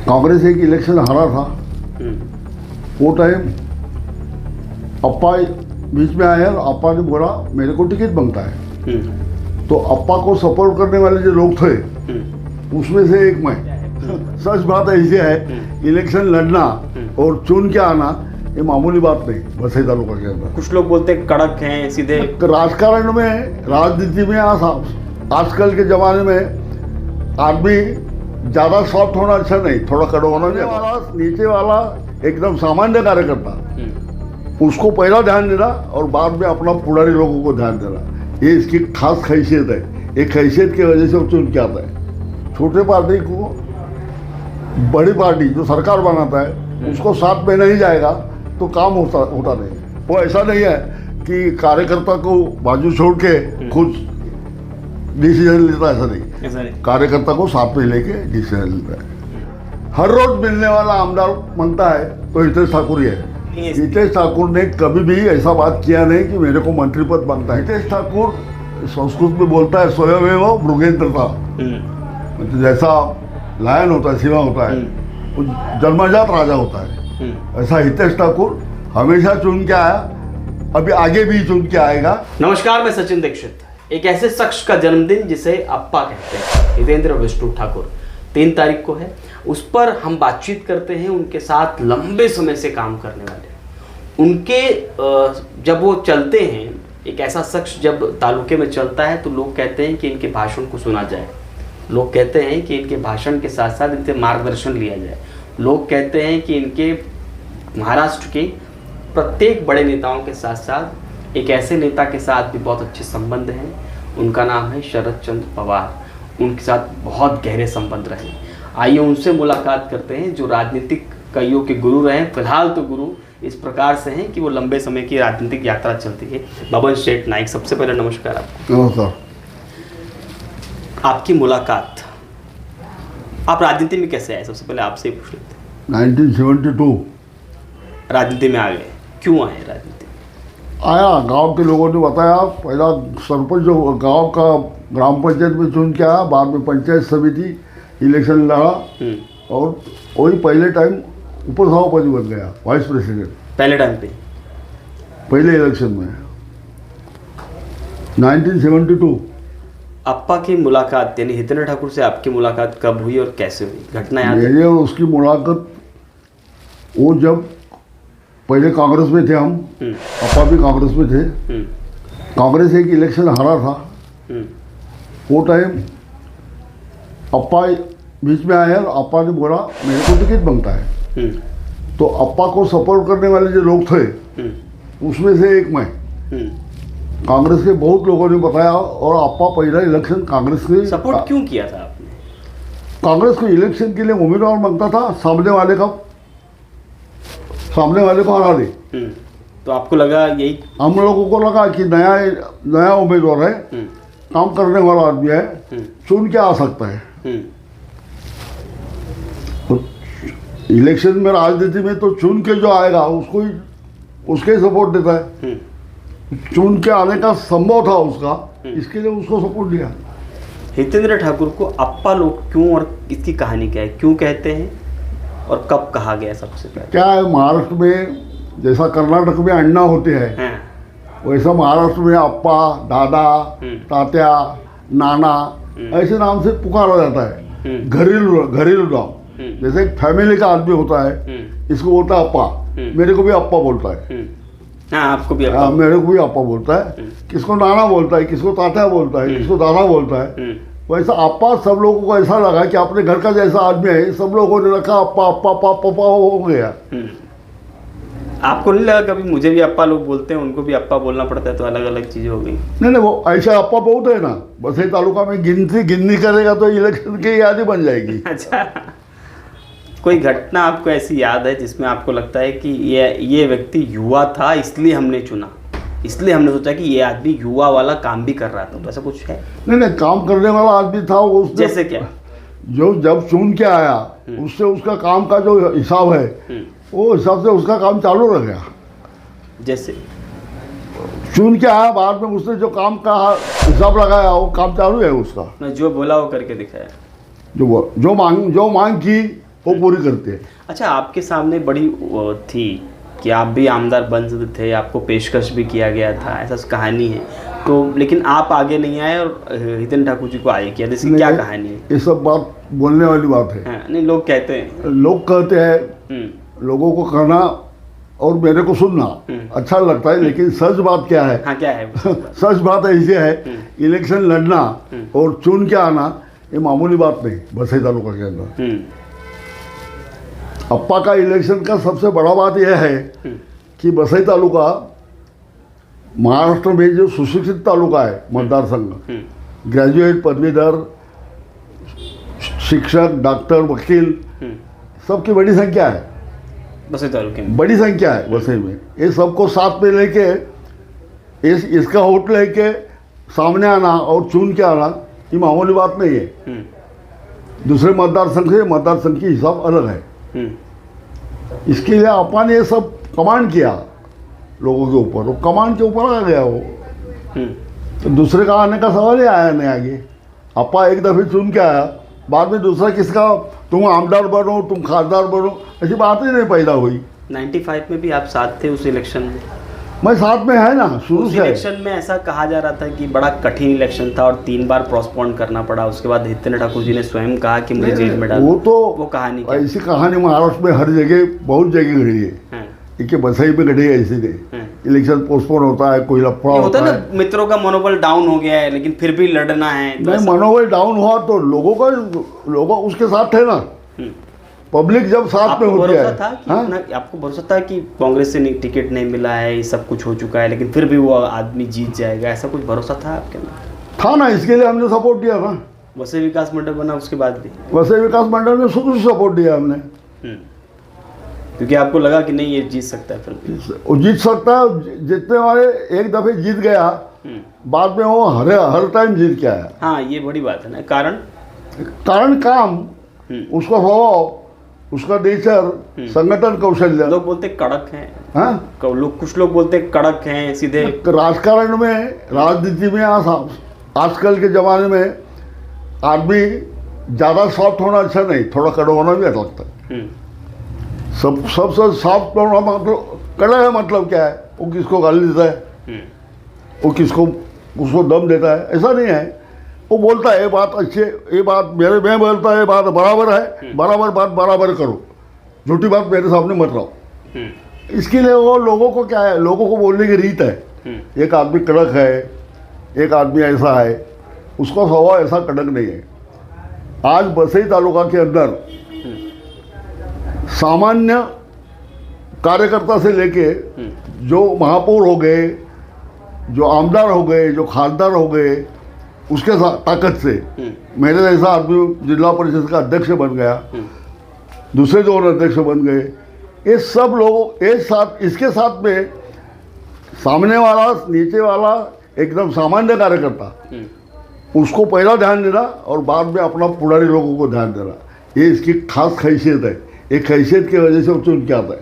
कांग्रेस एक इलेक्शन हारा था। वो टाइम अप्पा बीच में आए और अप्पा ने बोला मेरे को टिकट बनता है। तो अप्पा को सपोर्ट करने वाले जो लोग थे उसमें से एक मैं। सच बात ऐसी है, इलेक्शन लड़ना और चुन के आना ये मामूली बात नहीं बसई तालुका के अंदर। कुछ लोग बोलते हैं कड़क हैं सीधे। राजकारण में, राजनीति में आजकल के जमाने में आदमी ज्यादा सॉफ्ट होना अच्छा नहीं, थोड़ा कड़क होना चाहिए। नीचे वाला एकदम सामान्य कार्यकर्ता उसको पहला ध्यान देना और बाद में अपना पुराने लोगों को ध्यान देना, ये इसकी खास खैसियत है। एक खैसियत की वजह से वो चुन के आता है। छोटे पार्टी को बड़ी पार्टी जो सरकार बनाता है उसको साथ में नहीं जाएगा तो काम होता नहीं। वो ऐसा नहीं है कि कार्यकर्ता को बाजू छोड़ के खुद डिसीजन लेता, ऐसा नहीं। कार्यकर्ता को साथ में लेके डिसीजन लेता है। हर रोज मिलने वाला आमदार बनता है तो हितेश ठाकुर ही है। हितेश ठाकुर ने कभी भी ऐसा बात किया नहीं कि मेरे को मंत्री पद बनता है। हितेश ठाकुर संस्कृत में बोलता है स्वयमेव मृगेंद्रता, मतलब जैसा लायन होता है, सिंह होता है, वो जन्मजात राजा होता है। ऐसा हितेश ठाकुर हमेशा चुन के आया, अभी आगे भी चुन के आएगा। नमस्कार, मैं सचिन दीक्षित। एक ऐसे शख्स का जन्मदिन जिसे अप्पा कहते हैं, हितेंद्र विष्णु ठाकुर, 3 तारीख को है। उस पर हम बातचीत करते हैं उनके साथ लंबे समय से काम करने वाले उनके। जब वो चलते हैं, एक ऐसा शख्स जब तालुके में चलता है तो लोग कहते हैं कि इनके भाषण को सुना जाए। लोग कहते हैं कि इनके भाषण के साथ साथ इनसे मार्गदर्शन लिया जाए। लोग कहते हैं कि इनके महाराष्ट्र के प्रत्येक बड़े नेताओं के साथ साथ एक ऐसे नेता के साथ भी बहुत अच्छे संबंध हैं। उनका नाम है शरद चंद्र पवार। उनके साथ बहुत गहरे संबंध रहे। आइए उनसे मुलाकात करते हैं जो राजनीतिक कईयों के गुरु रहे। फिलहाल तो गुरु इस प्रकार से हैं कि वो लंबे समय की राजनीतिक यात्रा चलती है। बबन शेठ नाइक, सबसे पहले नमस्कार आपको। नमस्कार। आपकी मुलाकात, आप राजनीति में कैसे आए? सबसे पहले आपसे ही पूछ लेते हैं। 1972 राजनीति में आ गए, क्यों आए राजनीति? आया, गांव के लोगों ने बताया। पहला सरपंच जो गांव का ग्राम पंचायत में चुन के आया, बाद में पंचायत समिति इलेक्शन लड़ा और वही पहले टाइम उपसभापति बन गया, वाइस प्रेसिडेंट। पहले टाइम पे, पहले इलेक्शन में 1972। अप्पा की मुलाकात यानी हितेंद्र ठाकुर से आपकी मुलाकात कब हुई और कैसे हुई? घटना याद है? मेरी और उसकी मुलाकात, वो जब पहले कांग्रेस में थे हम, अप्पा भी कांग्रेस में थे। कांग्रेस एक इलेक्शन हारा था। वो टाइम अप्पा बीच में आए और अप्पा ने बोला मेरे को टिकट बनता है। तो अप्पा को सपोर्ट करने वाले जो लोग थे उसमें से एक मैं। कांग्रेस के बहुत लोगों ने बताया और अप्पा पहला इलेक्शन कांग्रेस के सपोर्ट क्यों किया था आपने? कांग्रेस को इलेक्शन के लिए उम्मीदवार बनता था, सामने वाले को हरा दे। तो आपको लगा यही, हम लोगों को लगा कि नया उम्मीदवार है, काम करने वाला आदमी है, चुन के आ सकता है। तो इलेक्शन में, राजनीति में तो चुन के जो आएगा उसको ही, उसके ही सपोर्ट देता है। चुन के आने का संभव था उसका, इसके लिए उसको सपोर्ट दिया। हितेंद्र ठाकुर को अप्पा लोग क्यों, और इसकी कहानी क्या है, क्यों कहते हैं और कब कहा गया? सबसे पहले क्या है, महाराष्ट्र में जैसा कर्नाटक में अण्णा होते हैं वैसा महाराष्ट्र में अप्पा, दादा, तात्या, नाना ऐसे नाम से पुकारा जाता है। घरेलू नाम, जैसे एक फैमिली का आदमी होता है, इसको बोलता है अप्पा। मेरे को भी अप्पा बोलता है। आपको भी अप्पा? मेरे को भी अप्पा बोलता है। किसको नाना बोलता है, किसको तात्या बोलता है, किसको दादा बोलता है। वैसा अप्पा सब लोगों को ऐसा लगा कि अपने घर का जैसा आदमी है, सब लोगों ने रखा अप्पा अप्पा अप्पा अप्पा हो गया। आपको नहीं लगा कभी मुझे भी अप्पा लोग बोलते हैं, उनको भी अप्पा बोलना पड़ता है, तो अलग अलग चीजें हो गई? नहीं, वो ऐसा अप्पा बहुत है ना, बसई तालुका में गिननी करेगा तो इलेक्शन की याद ही बन जाएगी। अच्छा, कोई घटना आपको ऐसी याद है जिसमें आपको लगता है कि ये व्यक्ति युवा था इसलिए हमने चुना, इसलिए हमने सोचा कि ये आदमी युवा वाला काम भी कर रहा था, तो ऐसा कुछ है? नहीं, काम करने वाला आदमी था वो। जैसे क्या? जो जब चुन के आया उससे उसका काम का जो हिसाब है वो हिसाब से उसका काम चालू रह गया। जैसे चुन के आया, बाद में उसने जो काम का हिसाब लगाया वो काम चालू है उसका। मैं जो बोला वो करके दिखाया। जो मांग की वो पूरी करते हैं। अच्छा, आपके सामने बड़ी वो थी कि आप भी आमदार बन सकते थे, आपको पेशकश भी किया गया था, ऐसा कहानी है तो, लेकिन आप आगे नहीं आए और हितेन ठाकुर जी को आगे किया, जैसे क्या कहानी है? ये सब बात बोलने वाली बात है। हाँ, नहीं, लोग कहते हैं, लोग कहते हैं, लोगों को कहना और मेरे को सुनना अच्छा लगता है, लेकिन सच बात क्या है? हाँ, क्या है? सच बात ऐसी है, इलेक्शन लड़ना और चुन के आना ये मामूली बात नहीं। बसई तालुका के अंदर अप्पा का इलेक्शन का सबसे बड़ा बात यह है कि बसई तालुका महाराष्ट्र में जो सुशिक्षित तालुका है, मतदार संघ, ग्रेजुएट, पदवीधर, शिक्षक, डॉक्टर, वकील, सबकी बड़ी संख्या है बसई तालुके में, बड़ी संख्या है वसई में। ये सबको साथ में लेके इसका वोट लेके सामने आना और चुन के आना ये मामूली बात नहीं है। दूसरे मतदार संघ से मतदार संघ की हिसाब अलग है। इसके लिए अपा ने ये सब कमांड किया लोगों के ऊपर, वो कमांड के ऊपर आ गया वो। तो दूसरे का आने का सवाल ही आया नहीं आगे। अपा एक दफ़े चुन के आया, बाद में दूसरा किसका तुम आमदार बनो, तुम खासदार बनो, ऐसी बात ही नहीं पैदा हुई। 95 में भी आप साथ थे उस इलेक्शन में? मैं साथ में है ना, शुरू उस से। इलेक्शन में ऐसा कहा जा रहा था कि बड़ा कठिन इलेक्शन था और 3 बार पोस्टपोन करना पड़ा। उसके बाद हितेन ठाकुर जी ने स्वयं कहा कि मुझे जेल में डालो। वो कहानी क्या? ऐसी कहानी महाराष्ट्र में हर जगह, बहुत जगह घड़ी है। ये बसई में घड़ी है ऐसी नहीं। इलेक्शन पोस्टपोन होता है, कोई लफड़ा होता है ना, मित्रों का मनोबल डाउन हो गया है लेकिन फिर भी लड़ना है। नहीं, मनोबल डाउन हुआ तो लोगों उसके साथ थे ना। पब्लिक जब साथ में होती है। आपको भरोसा था कि कांग्रेस से टिकट नहीं मिला है, ये सब कुछ हो चुका है, लेकिन फिर भी वो आदमी जीत जाएगा, ऐसा कुछ भरोसा था आपके अंदर? था ना, इसके लिए हमने सपोर्ट किया था। वसई विकास मंडल बना उसके बाद भी? वसई विकास मंडल में शुरू से सपोर्ट दिया हमने, क्योंकि आपको लगा कि नहीं ये जीत सकता है। फिर वो जीत सकता है, जितने वाले एक दफे जीत गया, बाद में वो हर टाइम जीत के आया। हाँ, ये बड़ी बात है ना। कारण काम, उसका स्वभाव, उसका नेचर, संगठन कौशल्य। लोग बोलते कड़क हैं। हाँ, कुछ लोग बोलते कड़क हैं, सीधे। राजकारण में, राजनीति में आजकल के ज़माने में आदमी ज़्यादा सॉफ्ट होना अच्छा नहीं, थोड़ा कड़ा होना भी अच्छा लगता है। सबसे सॉफ्ट होना मतलब कड़ा है, मतलब क्या है? वो किसको गाली देता है, वो उसको दम देता है, ऐसा नहीं है। वो बोलता है ये बात अच्छी, ये बात मैं बोलता है, ये बात बराबर है, बराबर बात बराबर करो, झूठी बात मेरे सामने मत रहो। इसके लिए वो लोगों को क्या है, लोगों को बोलने की रीत है। एक आदमी कड़क है, एक आदमी ऐसा है, उसका स्वभाव ऐसा कड़क नहीं है। आज बसई तालुका के अंदर सामान्य कार्यकर्ता से लेके जो महापौर हो गए, जो आमदार हो गए, जो खासदार हो गए, उसके ताकत से मेरे जैसा आदमी जिला परिषद का अध्यक्ष बन गया, दूसरे 2 अध्यक्ष बन गए। ये सब लोग एक साथ, इसके साथ में सामने वाला, नीचे वाला, एकदम सामान्य कार्यकर्ता, उसको पहला ध्यान देना और बाद में अपना पुराने लोगों को ध्यान देना, ये इसकी खास खैसियत है। एक हैसियत की वजह से वो चुन के आता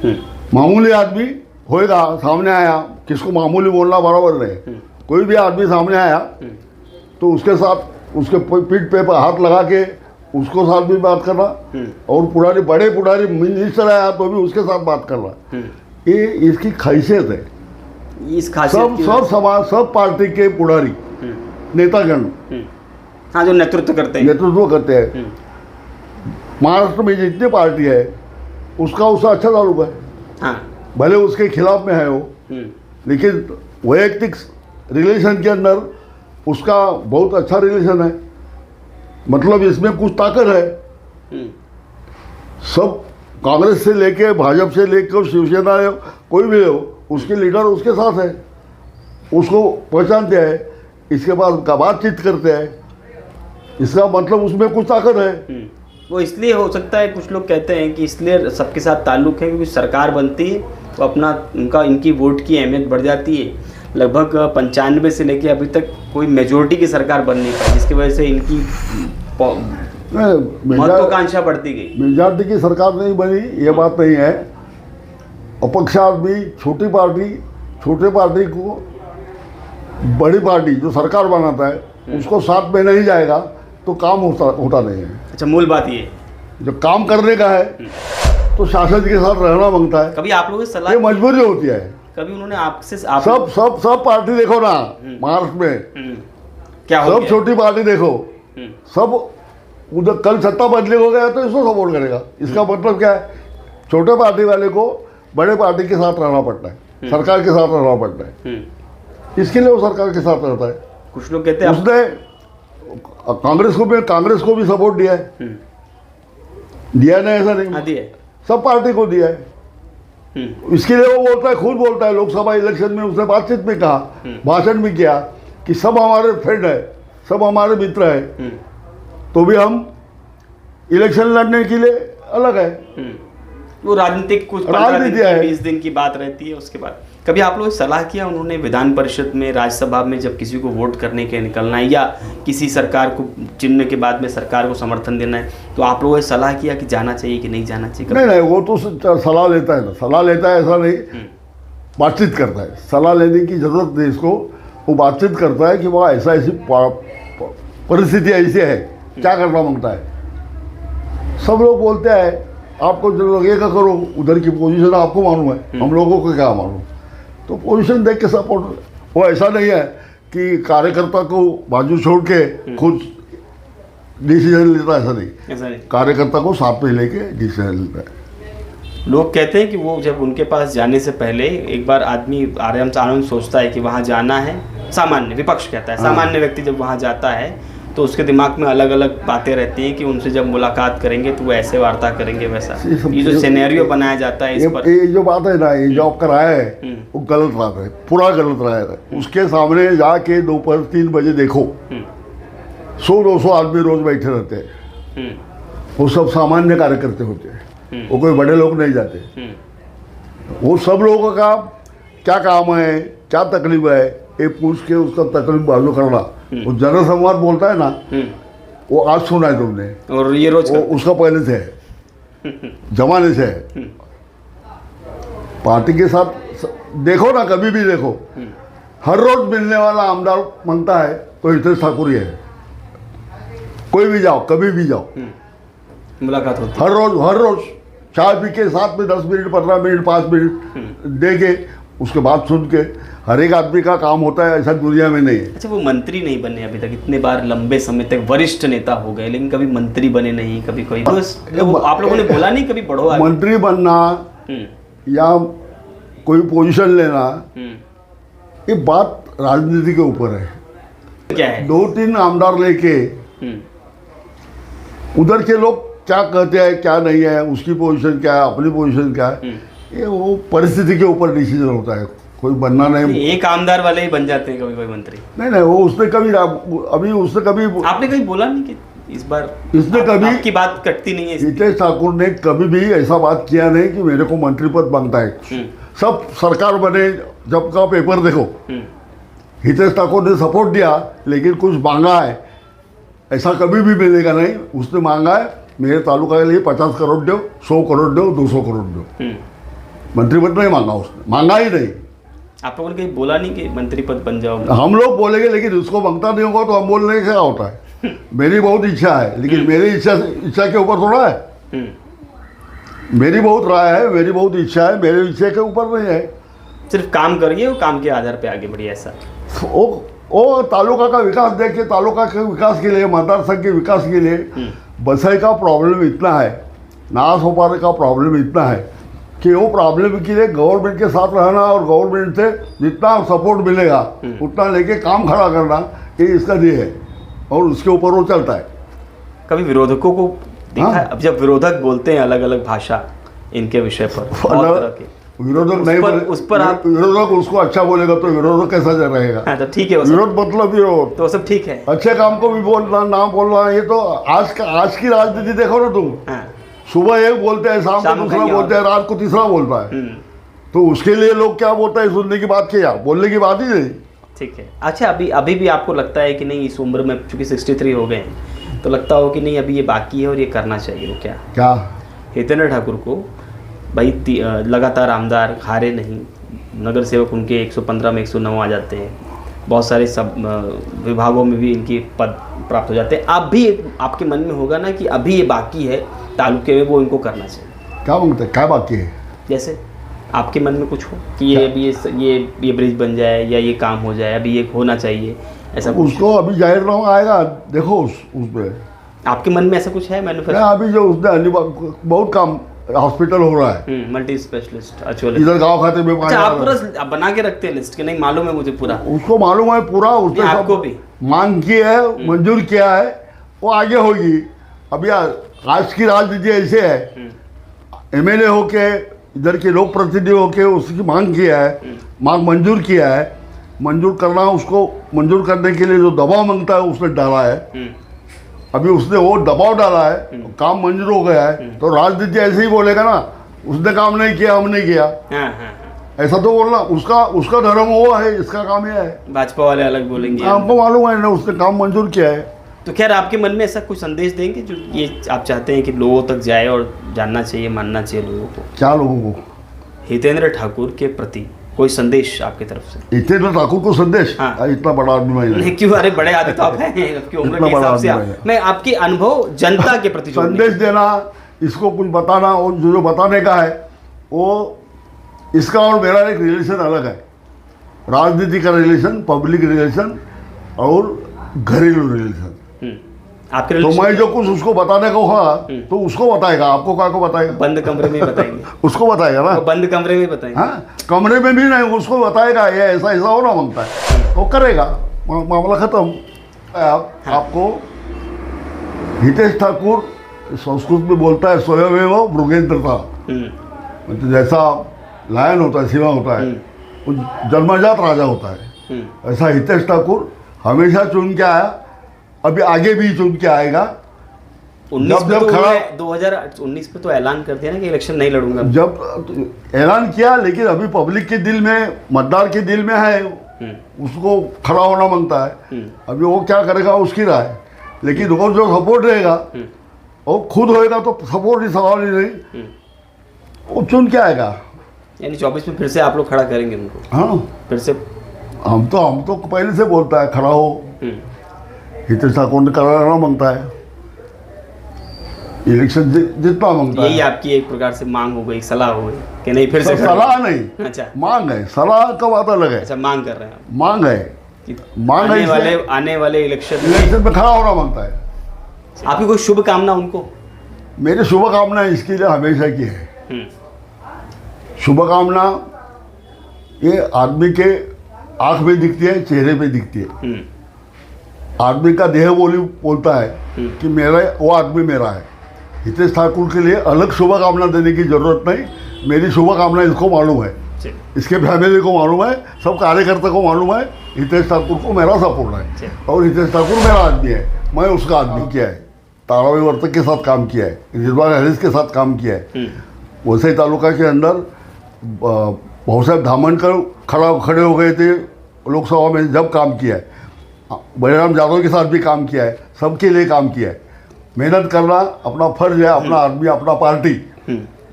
है। मामूली आदमी होएगा, सामने आया, किसको मामूली बोलना बराबर नहीं। कोई भी आदमी सामने आया तो उसके साथ, उसके पीठ पे हाथ लगा के उसको साथ भी बात करना, और बड़े पुराने मिनिस्टर आया तो भी उसके साथ बात करना, ये इसकी खैसियत है। इस खासियत सब समाज, सब पार्टी के पुरानी नेतागण, हाँ, जो नेतृत्व करते हैं। महाराष्ट्र में जितनी पार्टी है उसका अच्छा ताल्लुक है। हाँ। भले उसके खिलाफ में है वो, लेकिन वैयक्तिक रिलेशन के अंदर उसका बहुत अच्छा रिलेशन है। मतलब इसमें कुछ ताकत है। सब कांग्रेस से लेके, भाजपा से लेकर शिवसेना है, कोई भी हो, उसके लीडर उसके साथ है, उसको पहचानते हैं, इसके बाद का बातचीत करते हैं, इसका मतलब उसमें कुछ ताकत है। वो इसलिए हो सकता है, कुछ लोग कहते हैं कि इसलिए सबके साथ ताल्लुक है क्योंकि सरकार बनती है तो इनकी वोट की अहमियत बढ़ जाती है। लगभग 95 से लेके अभी तक कोई मेजोरिटी की सरकार बन नहीं पाई, जिसकी वजह से इनकी महत्वाकांक्षा बढ़ती गई। मेजोरिटी की सरकार नहीं बनी, ये बात नहीं है। अपक्ष आदमी, छोटे पार्टी को बड़ी पार्टी जो सरकार बनाता है उसको साथ में नहीं जाएगा, तो काम होता नहीं है। अच्छा, मूल बात ये है। जो काम करने का है तो शासन के साथ रहना मांगता है, कभी आप लोगों से सलाह ये मजबूरी होती है। कभी उन्होंने आपसे सब पार्टी देखो ना महाराष्ट्र में, क्या हो सब गया? छोटी पार्टी देखो, हम्म, सब उधर कल सत्ता बदली हो गया तो इसको सपोर्ट करेगा। इसका मतलब क्या है, छोटे पार्टी वाले को बड़े पार्टी के साथ रहना पड़ता है, सरकार के साथ रहना पड़ता है, इसके लिए वो सरकार के साथ रहता है। कुछ लोग कहते हैं उसने कांग्रेस को भी सपोर्ट दिया है, दिया नहीं ऐसा नहीं, आदि है। सब पार्टी को दिया है। इसके लिए वो बोलता है, खुद बोलता है, लोकसभा इलेक्शन में उसने बातचीत में कहा, भाषण में किया कि सब हमारे फ्रेंड है, सब हमारे मित्र है, तो भी हम इलेक्शन लड़ने के लिए अलग है। वो राजनीतिक कुछ राजनीति है। 20 दिन की बात रहती है। उसके बाद कभी आप लोगों ने सलाह किया, उन्होंने विधान परिषद में, राज्यसभा में जब किसी को वोट करने के निकलना है या किसी सरकार को चुनने के बाद में सरकार को समर्थन देना है, तो आप लोगों ने सलाह किया कि जाना चाहिए कि नहीं जाना चाहिए? नहीं, वो तो सलाह लेता है ना, सलाह लेता है ऐसा नहीं, बातचीत करता है। सलाह लेने की जरूरत नहीं इसको, वो बातचीत करता है कि वह ऐसी परिस्थिति ऐसी है, क्या करना मांगता है। सब लोग बोलते हैं आपको जो लगेगा करो, उधर की पोजीशन आपको मालूम है, हम लोगों को क्या मालूम, तो पोजीशन देख के सपोर्ट। वो ऐसा नहीं है कि कार्यकर्ता को बाजू छोड़ के खुद डिसीजन लेता, ऐसा नहीं, ऐसा नहीं। कार्यकर्ता को साथ में लेके डिसीजन लेता है। लोग कहते हैं कि वो जब उनके पास जाने से पहले एक बार आदमी आराम से सोचता है कि वहाँ जाना है। सामान्य विपक्ष कहता है, सामान्य व्यक्ति जब वहाँ जाता है तो उसके दिमाग में अलग अलग बातें रहती हैं कि उनसे जब मुलाकात करेंगे तो वो ऐसे वार्ता करेंगे, वैसा ये जो सिनेरियो बनाया जाता है इस पर। ये जो बात है ना, ये जो आपका राय है वो गलत बात है, पूरा गलत राय है। उसके सामने जाके दोपहर 3 बजे देखो, 100-200 आदमी रोज बैठे रहते हैं, वो सब सामान्य कार्यकर्ता होते हैं, वो कोई बड़े लोग नहीं जाते। वो सब लोगों का क्या काम है, क्या तकलीफ है, ये पूछ के उसका तकलीफ बाजू करना। वो जनसंवाद बोलता है ना, वो आज सुना है तुमने, और ये रोज उसका पहले से है, जमाने से है। पार्टी के साथ देखो ना, कभी भी देखो, हर रोज मिलने वाला आमदार मांगता है तो हितेश ठाकुर ही है। कोई भी जाओ, कभी भी जाओ, मुलाकात होती है हर रोज चाय पी के साथ में 10 मिनट, 15 मिनट, 5 मिनट दे के उसके बाद सुन के हर एक आदमी का काम होता है, ऐसा दुनिया में नहीं है। अच्छा, वो मंत्री नहीं बने अभी तक, इतने बार लंबे समय तक वरिष्ठ नेता हो गए, लेकिन कभी मंत्री बने नहीं, कभी कोई आप लोगों ने बोला नहीं कभी बढ़ो आगे? मंत्री बनना या कोई पोजीशन लेना, ये बात राजनीति के ऊपर है। क्या है? 2-3 आमदार लेके उधर के लोग क्या कहते हैं क्या नहीं है, उसकी पोजीशन क्या है, अपनी पोजीशन क्या है, ये वो परिस्थिति के ऊपर डिसीजन होता है। कोई बनना नहीं, एक आमदार वाले ही बन जाते हैं कभी कोई मंत्री। नहीं, वो उसने कभी आपने कभी बोला नहीं कि इस बार इसने कभी आपकी बात कटती नहीं है? हितेश ठाकुर ने कभी भी ऐसा बात किया नहीं कि मेरे को मंत्री पद मांगता है। सब सरकार बने जब का पेपर देखो, हितेश ठाकुर ने सपोर्ट दिया, लेकिन कुछ मांगा है ऐसा कभी भी मिलेगा नहीं। उसने मांगा है मेरे तालुका के लिए 50 करोड़ दो, 100 करोड़ दो, 200 करोड़ दो। मंत्री पद नहीं मांगा, उसने मांगा ही नहीं। आप लोगों ने कहीं बोला नहीं कि मंत्री पद बन जाओ? हम लोग बोलेंगे, लेकिन उसको मांगता नहीं होगा तो हम बोलने से क्या होता है। मेरी बहुत इच्छा है, लेकिन मेरी इच्छा के ऊपर थोड़ा है। मेरी बहुत राय है, मेरी बहुत इच्छा है, मेरी इच्छा के ऊपर नहीं है। सिर्फ काम करिए, वो काम के आधार पे आगे बढ़िए, ऐसा। वो तालुका का विकास देख के, तालुका के विकास के लिए, मतदार संघ के विकास के लिए बसाई का प्रॉब्लम इतना है, नासोपारे का प्रॉब्लम इतना है कि वो प्रॉब्लम के लिए गवर्नमेंट के साथ रहना और गवर्नमेंट से जितना सपोर्ट मिलेगा उतना लेके काम खड़ा करना, ये इसका ध्येय है और उसके ऊपर वो चलता है। कभी विरोधकों को देखा है? अब जब विरोधक बोलते हैं अलग अलग भाषा इनके विषय पर, बहुत तरह के विरोधक नहीं बोले, उस पर आप विरोधक उसको अच्छा बोलेगा तो विरोधक कैसा रहेगा? हाँ, तो ठीक है, विरोध मतलब विरोध, तो सब ठीक है। अच्छे काम को भी बोलना, ना बोलना, ये तो आज की राजनीति देखो ना तुम। सुबह एक बोलते हैं, शाम को दूसरा बोलते हैं, रात को तीसरा बोलता है। तो उसके लिए लोग क्या बोलते हैं, सुनने की बात क्या, बोलने की बात ही नहीं। ठीक है। अच्छा, अभी भी आपको लगता है कि नहीं, इस उम्र में चूंकि 63 हो गए हैं, तो लगता हो कि नहीं अभी ये बाकी है और ये करना चाहिए? वो क्या हितेंद्र ठाकुर को भाई लगातार आमदार हारे नहीं, नगर सेवक उनके 115 में 109 आ जाते हैं, बहुत सारे सब विभागों में भी इनकी पद प्राप्त हो जाते हैं। आप भी आपके मन में होगा ना कि अभी ये बाकी है तालुके में, वो इनको करना चाहिए। क्या मांगते क्या बाकी है? जैसे आपके मन में कुछ हो कि ये अभी ये ब्रिज बन जाए या ये काम हो जाए, अभी ये होना चाहिए, ऐसा कुछ? उसको अभी जाहिरनामा आएगा, देखो उसमें आपके मन में ऐसा कुछ है मैन्युफैक्चर? अभी जो उसने बहुत काम हॉस्पिटल हो रहा है, मल्टी स्पेशलिस्ट अच्छा इधर गांव खाते में पानी आप आ रहा है। पूरा बना के रखते हैं लिस्ट के? नहीं मालूम है मुझे पूरा। उसको मालूम है पूरा, उसने नहीं, आपको सब भी मांग की है, मंजूर किया है, वो आगे होगी। अभी आज की राजनीति ऐसे है, एमएलए होके इधर के लोक प्रतिनिधि होके उसकी मांग किया है, मांग मंजूर किया है, मंजूर करना, उसको मंजूर करने के लिए जो दबाव मांगता है उसने डाला है। अभी उसने वो दबाव डाला है, काम मंजूर हो गया है, तो राजनीति ऐसे ही बोलेगा ना, उसने काम नहीं किया, हम नहीं किया, ऐसा तो बोलना। उसका धर्म वो है, इसका काम ये है। भाजपा वाले अलग बोलेंगे। आपको मालूम है ना, उसने काम मंजूर किया है। तो खैर आपके मन में ऐसा कुछ संदेश देंगे जो ये आप चाहते हैं कि लोगों तक जाए और जानना चाहिए, मानना चाहिए लोगों को? क्या लोगों को? हितेंद्र ठाकुर के प्रति कोई संदेश आपकी तरफ से? हितेंद्र ठाकुर को संदेश? हाँ। इतना बड़ा आदमी मैं नहीं, क्यों? अरे बड़े आदमी तो आप हैं, आपकी उम्र के हिसाब से मैं आपकी अनुभव जनता के प्रति संदेश देना, इसको कुछ बताना, और जो बताने का है वो, इसका और मेरा एक रिलेशन अलग है। राजनीति का रिलेशन, पब्लिक रिलेशन और घरेलू रिलेशन। आपके तो मैं जो कुछ उसको बताने का होगा तो उसको बताएगा, आपको क्या को बताएगा? बंद कमरे में बताएंगे। उसको बताएगा ना, बंद कमरे में बताएंगे। हाँ, कमरे में भी नहीं, उसको बताएगा ये ऐसा ऐसा होना मांगता है, वो करेगा, मामला खत्म। आपको हितेश ठाकुर संस्कृत में बोलता है स्वयमेव मृगेंद्रता, मतलब जैसा लायन होता है, सिंह होता है, वो जन्मजात राजा होता है, ऐसा हितेश ठाकुर हमेशा चुन के आया, अभी आगे भी चुन के आएगा। 2019 में तो ऐलान कर दिया ना कि इलेक्शन नहीं लड़ूंगा। जब ऐलान किया, लेकिन अभी पब्लिक के दिल में, मतदार के दिल में है, उसको खड़ा होना मांगता है। अभी वो क्या करेगा उसकी राय, लेकिन वो जो सपोर्ट रहेगा वो खुद होएगा, तो सपोर्ट ही सवाल ही नहीं, वो चुन के आएगा। यानी 24 में फिर से आप लोग खड़ा करेंगे उनको? हाँ, फिर से हम तो पहले से बोलता है खड़ा हो। हितेश ठाकुर ने कराना मांगता है, इलेक्शन जितना मांगता है। यही आपकी एक प्रकार से मांग हो गई, सलाह हो गई कि नहीं फिर से? सलाह नहीं, अच्छा, मांग है। सलाह का बात अलग है। अच्छा, मांग कर रहे हैं आप? मांग है, मांग आने वाले इलेक्शन में खड़ा होना मांगता है। आपकी कोई शुभकामना उनको? मेरी शुभकामना इसके लिए हमेशा की है। शुभकामना ये आदमी के आंख में दिखती है, चेहरे पे दिखती है। आदमी का देह बोली बोलता है कि मेरा वो आदमी मेरा है। हितेश ठाकुर के लिए अलग शुभकामना देने की जरूरत नहीं। मेरी शुभकामना इसको मालूम है, इसके फैमिली को मालूम है, सब कार्यकर्ता को मालूम है, हितेश ठाकुर को मेरा सपोर्ट है। और हितेश ठाकुर मेरा आदमी है, मैं उसका आदमी किया है। ताराबाई वर्तक के साथ काम किया है, रिजवान हैरिस के साथ काम किया है। वसई तालुका के अंदर भाऊ साहब धामनकर खड़े हो गए थे लोकसभा में, जब काम किया है। बलराम यादव के साथ भी काम किया है, सबके लिए काम किया है। मेहनत करना अपना फर्ज है, अपना आदमी, अपना पार्टी,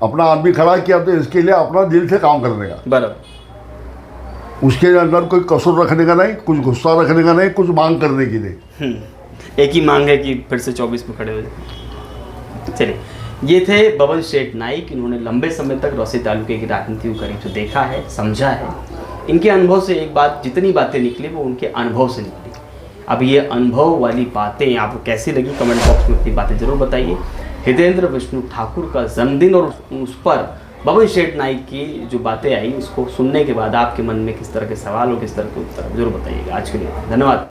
अपना आदमी खड़ा किया तो इसके लिए अपना दिल से काम करने का, बराबर। उसके अंदर कोई कसूर रखने का नहीं, कुछ गुस्सा रखने का नहीं, कुछ मांग करने की नहीं। एक ही मांग है कि फिर से 24 में खड़े हो जाए। चलिए, ये थे बबन शेठ नाइक। इन्होंने लंबे समय तक रौसी तालुके की राजनीति को करीब से देखा है, समझा है। इनके अनुभव से एक बात, जितनी बातें निकली वो उनके अनुभव से निकली। अब ये अनुभव वाली बातें आपको कैसी लगी, कमेंट बॉक्स में अपनी बातें जरूर बताइए। हितेंद्र विष्णु ठाकुर का जन्मदिन और उस पर बबन शेठ नाइक की जो बातें आई, उसको सुनने के बाद आपके मन में किस तरह के सवाल और किस तरह के उत्तर जरूर बताइएगा। आज के लिए धन्यवाद।